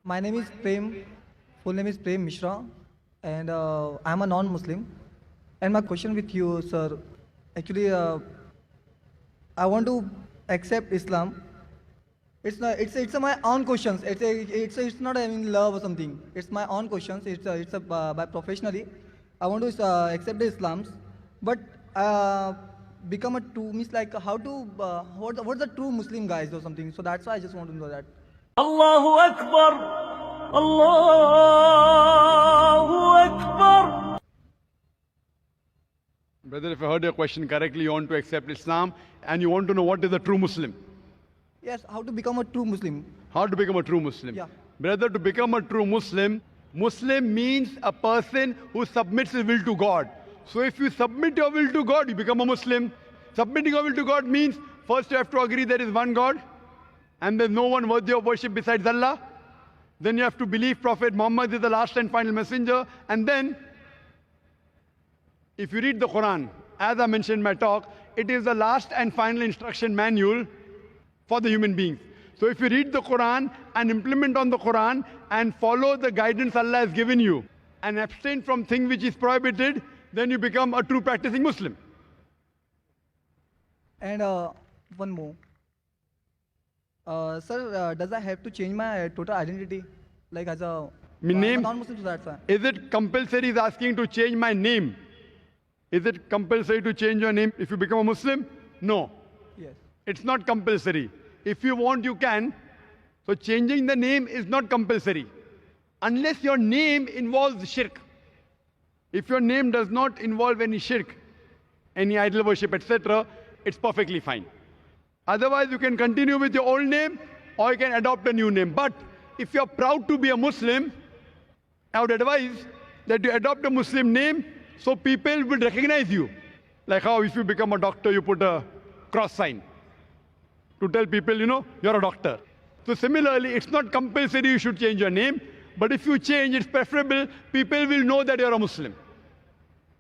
My name is Prem. Full name is Prem Mishra, and I'm a non-Muslim. And my question with you, sir, actually, I want to accept Islam. It's my own questions. It's not having love or something. It's my own questions. By professionally, I want to accept the Islams, but become a true means like how to what's the true Muslim guys or something. So that's why I just want to know that. الله أكبر الله أكبر. Brother, if I heard your question correctly, you want to accept Islam and you want to know what is a true Muslim. Yes, how to become a true Muslim. How to become a true Muslim. Yeah. Brother, to become a true Muslim, Muslim means a person who submits his will to God. So if you submit your will to God, you become a Muslim. Submitting your will to God means first you have to agree there is one God and there's no one worthy of worship besides Allah. Then you have to believe Prophet Muhammad is the last and final messenger. And then, if you read the Quran, as I mentioned in my talk, it is the last and final instruction manual for the human beings. So if you read the Quran and implement on the Quran and follow the guidance Allah has given you and abstain from things which is prohibited, then you become a true practicing Muslim. And one more. Sir, does I have to change my total identity? Like as a Name? non-Muslim, so that's why. Is it compulsory? Is asking to change my name. Is it compulsory to change your name if you become a Muslim? No. Yes. It's not compulsory. If you want, you can. So changing the name is not compulsory. Unless your name involves shirk. If your name does not involve any shirk, any idol worship, etc., it's perfectly fine. Otherwise, you can continue with your old name or you can adopt a new name. But if you're proud to be a Muslim, I would advise that you adopt a Muslim name so people will recognize you. Like how if you become a doctor, you put a cross sign to tell people, you're a doctor. So similarly, it's not compulsory you should change your name, but if you change, it's preferable. People will know that you're a Muslim.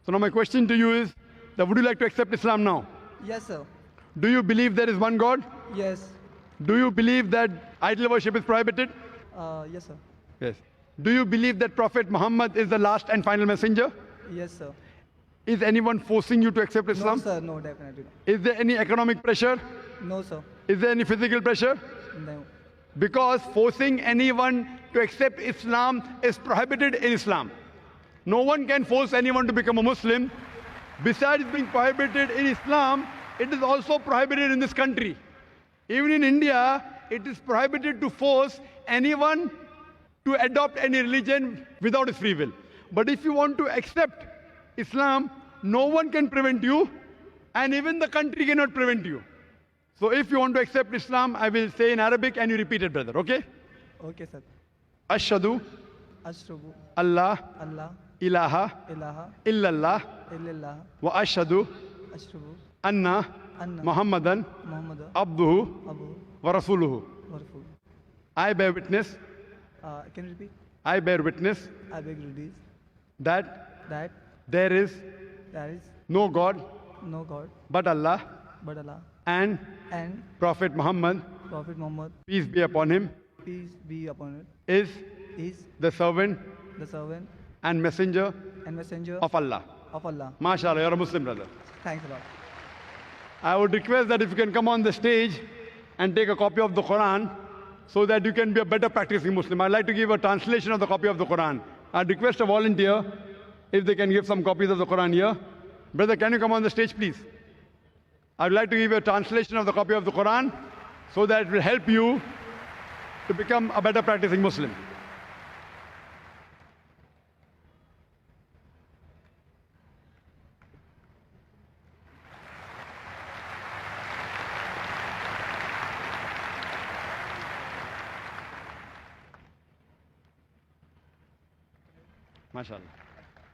So now my question to you is, that would you like to accept Islam now? Yes, sir. Do you believe there is one God? Yes. Do you believe that idol worship is prohibited? Yes, sir. Yes. Do you believe that Prophet Muhammad is the last and final messenger? Yes, sir. Is anyone forcing you to accept Islam? No, sir. No, definitely not. Is there any economic pressure? No, sir. Is there any physical pressure? No. Because forcing anyone to accept Islam is prohibited in Islam. No one can force anyone to become a Muslim. Besides being prohibited in Islam, it is also prohibited in this country. Even in India, it is prohibited to force anyone to adopt any religion without his free will. But if you want to accept Islam, no one can prevent you, and even the country cannot prevent you. So if you want to accept Islam, I will say in Arabic and you repeat it, brother, okay? Okay, sir. Ashhadu Ashrabu Allah Allah ilaha ilaha illallah illallah wa ashhadu ashrabu anna anna Muhammadan Muhammad abduhu Abu wa rasuluhu. Warful. I bear witness, Can you repeat? I bear witness I beg release that that there is there is no God no God but Allah but Allah and and Prophet Muhammad, Prophet Muhammad, peace be upon him, peace be upon it, is is the servant the servant and messenger and messenger of Allah. of Allah. MashaAllah, you're a Muslim, brother. Thanks a lot. I would request that if you can come on the stage and take a copy of the Quran so that you can be a better practicing Muslim. I'd like to give a translation of the copy of the Quran. I'd request a volunteer if they can give some copies of the Quran here. Brother, can you come on the stage, please? I'd like to give you a translation of the copy of the Quran so that it will help you to become a better practicing Muslim. MashaAllah.